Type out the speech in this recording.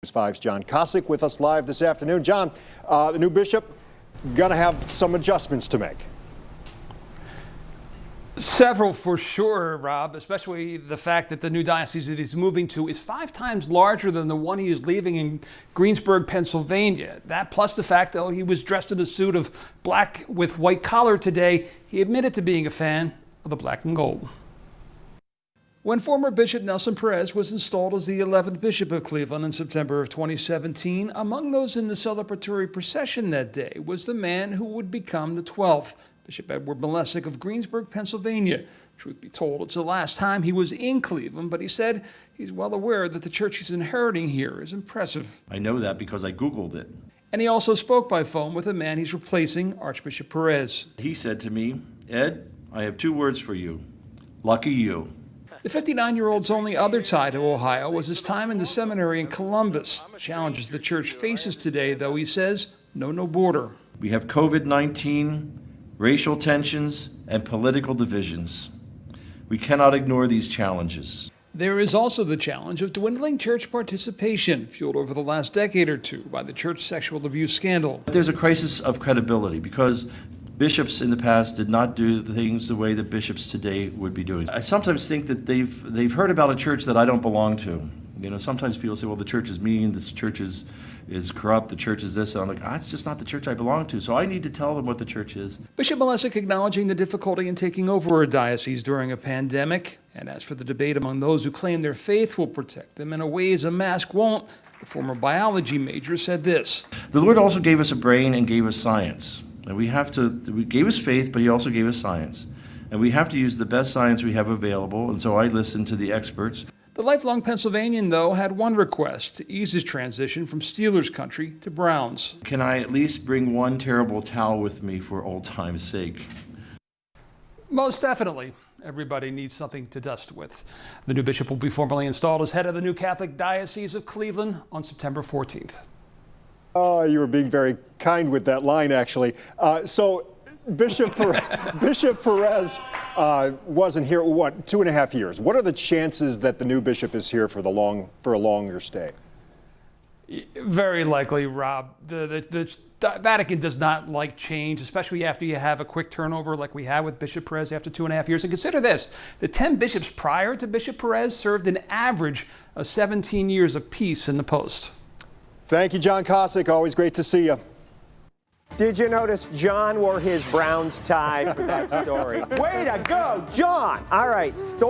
News 5's John Kosick with us live this afternoon. John, the new bishop going to have some adjustments to make. Several for sure, Rob, especially the fact that the new diocese that he's moving to is 5 times larger than the one he is leaving in Greensburg, Pennsylvania. That plus the fact that he was dressed in a suit of black with white collar today, he admitted to being a fan of the black and gold. When former Bishop Nelson Perez was installed as the 11th Bishop of Cleveland in September of 2017, among those in the celebratory procession that day was the man who would become the 12th, Bishop Edward Malesic of Greensburg, Pennsylvania. Truth be told, it's the last time he was in Cleveland, but he said he's well aware that the church he's inheriting here is impressive. I know that because I Googled it. And he also spoke by phone with the man he's replacing, Archbishop Perez. He said to me, "Ed, I have 2 words for you. Lucky you." The 59-year-old's only other tie to Ohio was his time in the seminary in Columbus. The challenges the church faces today, though, he says, know no border. We have COVID-19, racial tensions, and political divisions. We cannot ignore these challenges. There is also the challenge of dwindling church participation, fueled over the last decade or two by the church sexual abuse scandal. There's a crisis of credibility because bishops in the past did not do the things the way that bishops today would be doing. I sometimes think that they've heard about a church that I don't belong to. You know, sometimes people say, well, the church is mean, this church is corrupt, the church is this. And I'm like, it's just not the church I belong to. So I need to tell them what the church is. Bishop Malesic acknowledging the difficulty in taking over a diocese during a pandemic. And as for the debate among those who claim their faith will protect them in a ways a mask won't, the former biology major said this. The Lord also gave us a brain and gave us science. And we gave us faith, but he also gave us science. And we have to use the best science we have available. And so I listened to the experts. The lifelong Pennsylvanian, though, had one request: to ease his transition from Steelers country to Browns. Can I at least bring one terrible towel with me for old time's sake? Most definitely. Everybody needs something to dust with. The new bishop will be formally installed as head of the new Catholic Diocese of Cleveland on September 14th. Oh, you were being very kind with that line, actually. So Bishop Perez wasn't here, 2.5 years. What are the chances that the new bishop is here for a longer stay? Very likely, Rob. The Vatican does not like change, especially after you have a quick turnover like we had with Bishop Perez after 2.5 years. And consider this, the 10 bishops prior to Bishop Perez served an average of 17 years apiece in the post. Thank you, John Kosick. Always great to see you. Did you notice John wore his Browns tie for that story? Way to go, John! All right, story.